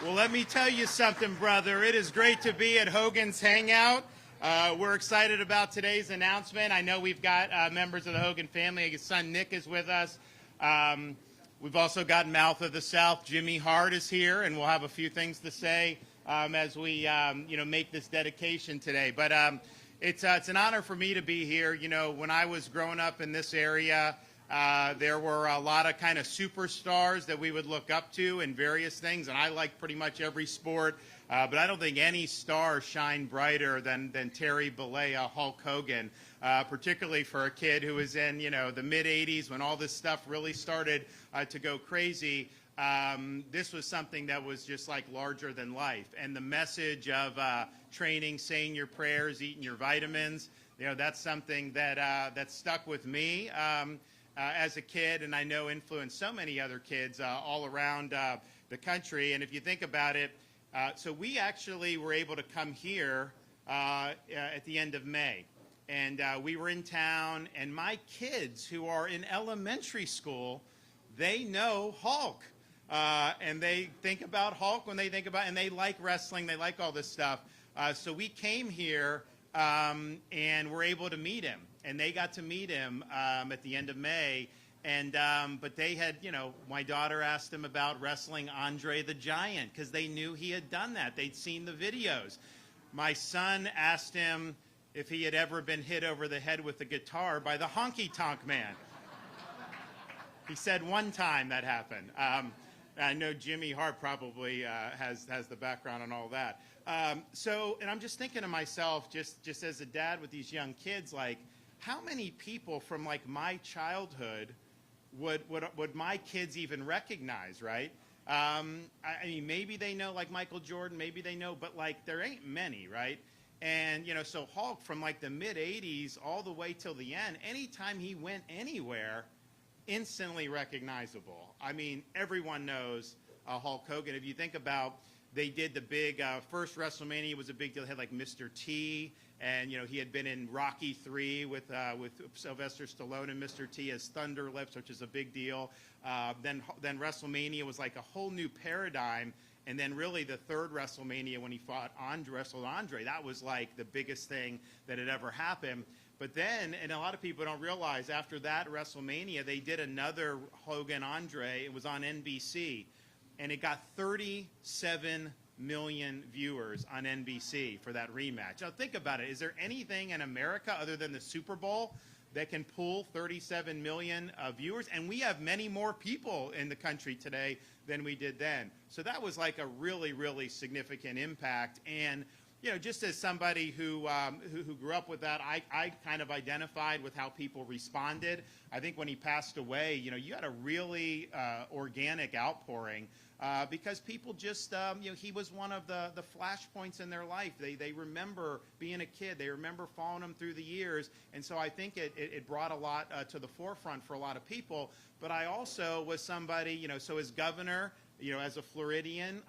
Well, let me tell you something, brother. It is great to be at Hogan's Hangout. We're excited about today's announcement. I know we've got members of the Hogan family. His son Nick is with us. We've also got Mouth of the South. Jimmy Hart is here, and we'll have a few things to say as we make this dedication today. But it's an honor for me to be here. You know, when I was growing up in this area, there were a lot of kind of superstars that we would look up to in various things, and I like pretty much every sport, but I don't think any star shined brighter than Terry Bollea, Hulk Hogan, particularly for a kid who was in, the mid-'80s when all this stuff really started to go crazy. This was something that was just like larger than life, and the message of training, saying your prayers, eating your vitamins, that's something that stuck with me. As a kid, and I know influenced so many other kids all around the country. And if you think about it, so we actually were able to come here at the end of May. And we were in town, and my kids who are in elementary school, they know Hulk. And they think about Hulk when they think about, and they like wrestling, they like all this stuff. So we came here and were able to meet him. And they got to meet him at the end of May, and but they had, my daughter asked him about wrestling Andre the Giant because they knew he had done that. They'd seen the videos. My son asked him if he had ever been hit over the head with a guitar by the Honky Tonk Man. He said one time that happened. I know Jimmy Hart probably has the background on all that. And I'm just thinking to myself, just as a dad with these young kids, like, how many people from like my childhood would my kids even recognize, right? I mean, maybe they know like Michael Jordan, maybe they know, but like there ain't many, right? And so Hulk from like the mid-'80s all the way till the end, anytime he went anywhere, instantly recognizable. I mean, everyone knows Hulk Hogan. If you think about, they did the big first WrestleMania was a big deal. It had like Mr. T. And, he had been in Rocky III with Sylvester Stallone and Mr. T as Thunder Lips, which is a big deal. Then WrestleMania was like a whole new paradigm. And then really the third WrestleMania when he wrestled Andre, that was like the biggest thing that had ever happened. But then, and a lot of people don't realize, after that WrestleMania, they did another Hogan-Andre. It was on NBC. And it got 37 million viewers on NBC for that rematch. Now think about it. Is there anything in America other than the Super Bowl that can pull 37 million viewers? And we have many more people in the country today than we did then. So that was like a really, really significant impact. And just as somebody who grew up with that, I kind of identified with how people responded. I think when he passed away, you had a really organic outpouring. Because people just, he was one of the flashpoints in their life. They remember being a kid. They remember following him through the years. And so I think it brought a lot to the forefront for a lot of people. But I also was somebody, so as governor, as a Floridian,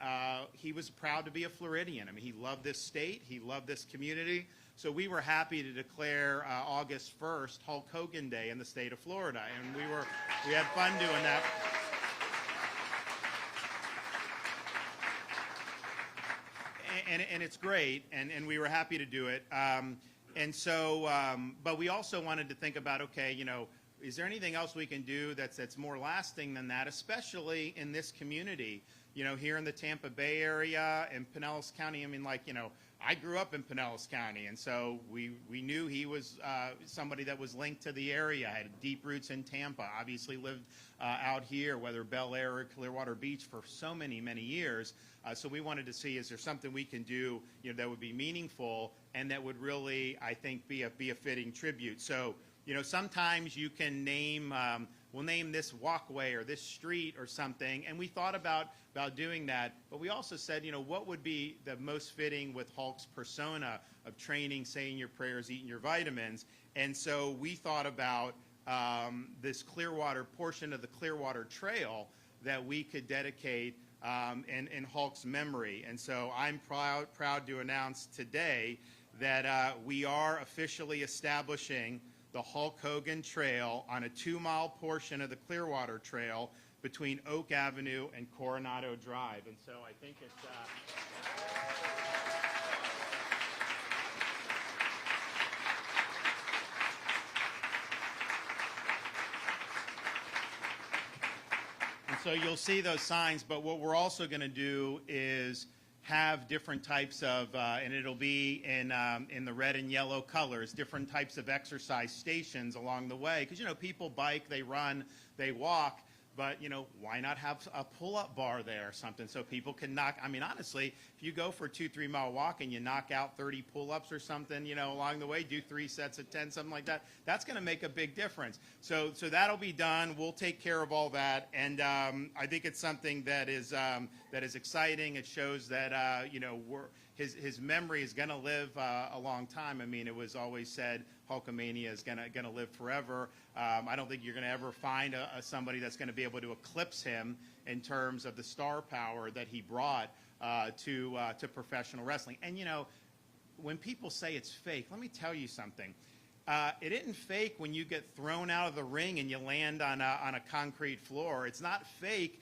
he was proud to be a Floridian. I mean, he loved this state. He loved this community. So we were happy to declare August 1st Hulk Hogan Day in the state of Florida. And we had fun doing that. And it's great, and we were happy to do it. But we also wanted to think about, okay, is there anything else we can do that's more lasting than that, especially in this community, here in the Tampa Bay area and Pinellas County. I mean, I grew up in Pinellas County, and so we knew he was somebody that was linked to the area, had deep roots in Tampa, obviously lived out here, whether Bel Air or Clearwater Beach, for so many, many years. So we wanted to see, is there something we can do that would be meaningful and that would really, I think, be a fitting tribute. So, sometimes you can name, we'll name this walkway or this street or something, and we thought about doing that, but we also said, what would be the most fitting with Hulk's persona of training, saying your prayers, eating your vitamins. And so we thought about this Clearwater portion of the Clearwater Trail that we could dedicate in Hulk's memory. And so I'm proud to announce today that we are officially establishing the Hulk Hogan Trail on a 2-mile portion of the Clearwater Trail between Oak Avenue and Coronado Drive. And so I think it's... And so you'll see those signs, but what we're also going to do is have different types of, and it'll be in the red and yellow colors, different types of exercise stations along the way. Because, you know, people bike, they run, they walk, but, you know, why not have a pull-up bar there or something so people can knock, I mean, honestly, if you go for a 2-3 mile walk and you knock out 30 pull-ups or something, you know, along the way, do 3 sets of 10, something like that, that's going to make a big difference. So that'll be done. We'll take care of all that. And I think it's something that is exciting. It shows that, you know, his memory is going to live a long time. I mean, it was always said Hulkamania is going to live forever. I don't think you're going to ever find somebody that's going to be able to eclipse him in terms of the star power that he brought to professional wrestling. And, you know, when people say it's fake, let me tell you something. It isn't fake when you get thrown out of the ring and you land on a concrete floor. It's not fake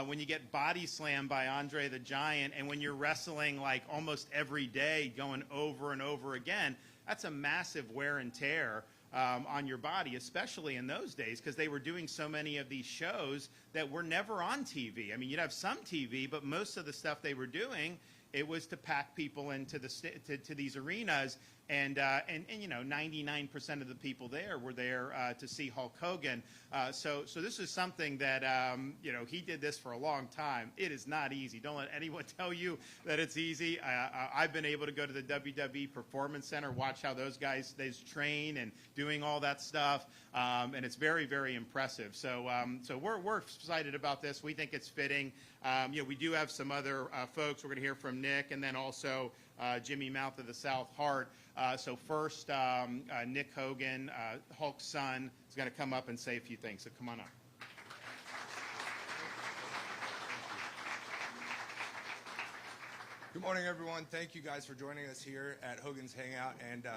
when you get body slammed by Andre the Giant and when you're wrestling like almost every day going over and over again. That's a massive wear and tear on your body, especially in those days because they were doing so many of these shows that were never on TV. I mean, you'd have some TV, but most of the stuff they were doing, it was to pack people into to these arenas, and you know, 99% of the people there were there to see Hulk Hogan. So this is something that you know, he did this for a long time. It is not easy. Don't let anyone tell you that it's easy. I've been able to go to the WWE Performance Center, watch how those guys train and doing all that stuff, and it's very, very impressive. So we're excited about this. We think it's fitting. You know, we do have some other folks. We're going to hear from Nick, and then also Jimmy Mouth of the South Hart. So first, Nick Hogan, Hulk's son, is going to come up and say a few things. So come on up. Good morning, everyone. Thank you guys for joining us here at Hogan's Hangout. And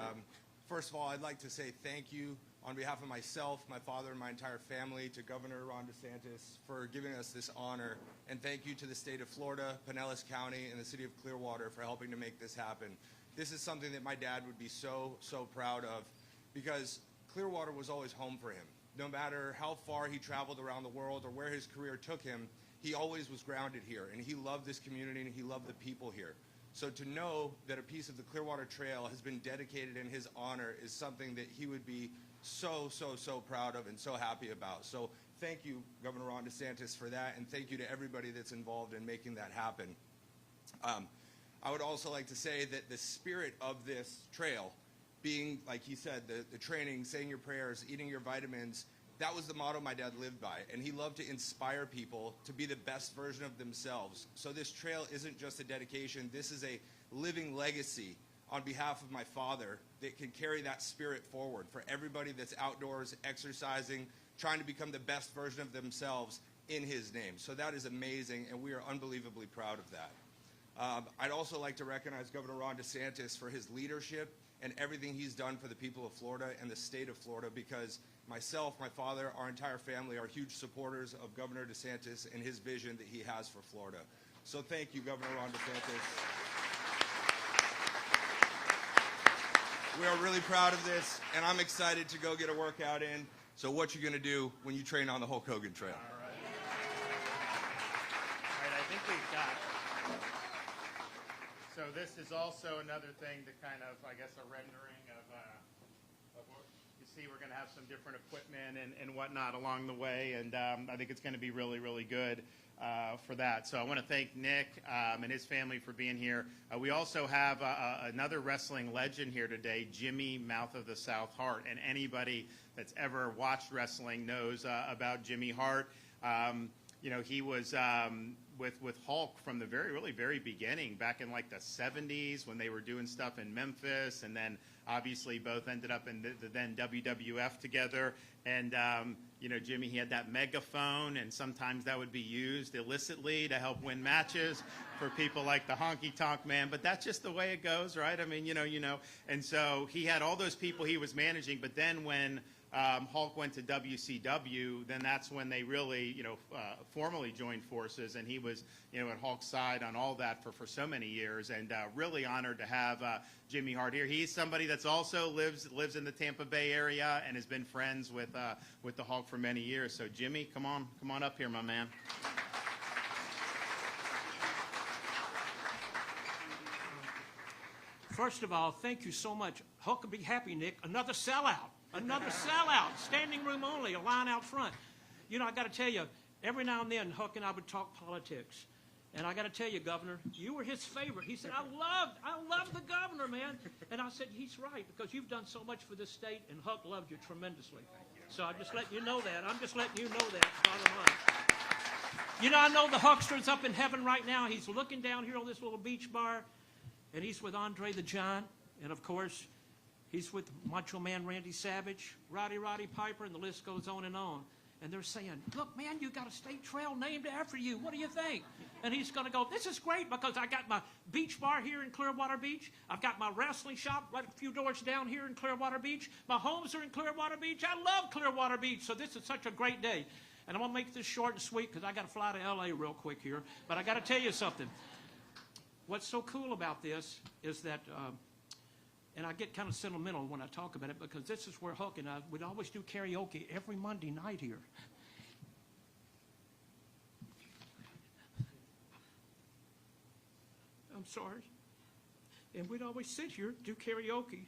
first of all, I'd like to say thank you on behalf of myself, my father, and my entire family to Governor Ron DeSantis for giving us this honor. And thank you to the state of Florida, Pinellas County, and the city of Clearwater for helping to make this happen. This is something that my dad would be so proud of because Clearwater was always home for him. No matter how far he traveled around the world or where his career took him, he always was grounded here, and he loved this community, and he loved the people here. So to know that a piece of the Clearwater Trail has been dedicated in his honor is something that he would be so proud of and so happy about. So thank you, Governor Ron DeSantis, for that, and thank you to everybody that's involved in making that happen. I would also like to say that the spirit of this trail, being, like he said, the training, saying your prayers, eating your vitamins, that was the motto my dad lived by, and he loved to inspire people to be the best version of themselves. So this trail isn't just a dedication, this is a living legacy on behalf of my father that can carry that spirit forward for everybody that's outdoors, exercising, trying to become the best version of themselves in his name. So that is amazing, and we are unbelievably proud of that. I'd also like to recognize Governor Ron DeSantis for his leadership and everything he's done for the people of Florida and the state of Florida, because myself, my father, our entire family are huge supporters of Governor DeSantis and his vision that he has for Florida. So thank you, Governor Ron DeSantis. We are really proud of this, and I'm excited to go get a workout in. So what you going to do when you train on the Hulk Hogan Trail? All right. All right, I think we've got... So this is also another thing to kind of, I guess, a rendering of what you see. We're going to have some different equipment and whatnot along the way, and I think it's going to be really, really good for that. So I want to thank Nick and his family for being here. We also have another wrestling legend here today, Jimmy Mouth of the South Hart, and anybody that's ever watched wrestling knows about Jimmy Hart. You know, he was with Hulk from the very beginning, back in like the 70s when they were doing stuff in Memphis, and then obviously both ended up in the then WWF together. And you know, Jimmy, he had that megaphone, and sometimes that would be used illicitly to help win matches for people like the Honky Tonk Man. But that's just the way it goes, right? I mean, you know. And so he had all those people he was managing, but then when Hulk went to WCW, then that's when they really, formally joined forces, and he was, at Hulk's side on all that for so many years, and really honored to have Jimmy Hart here. He's somebody that's also lives in the Tampa Bay area and has been friends with the Hulk for many years. So Jimmy, come on up here, my man. First of all, thank you so much. Hulk will be happy, Nick. Another sellout. Another sellout. Standing room only, a line out front. I got to tell you, every now and then, Hulk and I would talk politics. And I got to tell you, Governor, you were his favorite. He said, I love the governor, man. And I said, he's right, because you've done so much for this state, and Hulk loved you tremendously. So I'm just letting you know that. I'm just letting you know that, bottom line. I know the Hulkster's up in heaven right now. He's looking down here on this little beach bar, and he's with Andre the Giant, and of course, he's with Macho Man Randy Savage, Roddy Piper, and the list goes on. And they're saying, look, man, you got a state trail named after you. What do you think? And he's going to go, this is great, because I got my beach bar here in Clearwater Beach. I've got my wrestling shop right a few doors down here in Clearwater Beach. My homes are in Clearwater Beach. I love Clearwater Beach, so this is such a great day. And I'm going to make this short and sweet, because I got to fly to L.A. real quick here. But I got to tell you something. What's so cool about this is that, and I get kind of sentimental when I talk about it, because this is where Hulk and I would always do karaoke every Monday night here. I'm sorry. And we'd always sit here, do karaoke.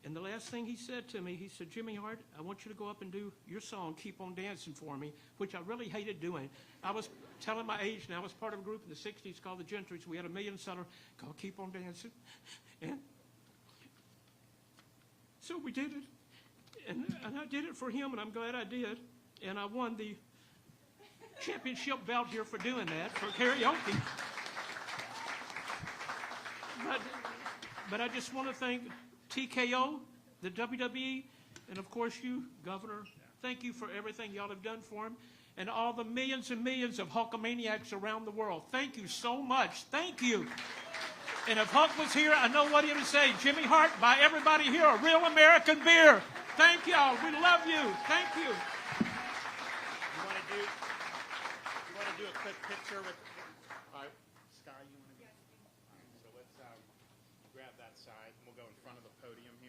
And the last thing he said to me, he said, Jimmy Hart, I want you to go up and do your song, Keep on Dancing, for me, which I really hated doing. I was telling my age now. I was part of a group in the 60s called the Gentrys. We had a million-seller called Keep on Dancing. And so we did it. And I did it for him, and I'm glad I did. And I won the championship belt here for doing that, for karaoke. But I just want to thank TKO, the WWE, and of course you, Governor. Thank you for everything y'all have done for him, and all the millions and millions of Hulkamaniacs around the world. Thank you so much. Thank you. And if Hulk was here, I know what he would say. Jimmy Hart, buy everybody here a real American beer. Thank y'all. We love you. Thank you. You want to do a quick picture with Sky? You want to go? So let's grab that side, and we'll go in front of the podium here.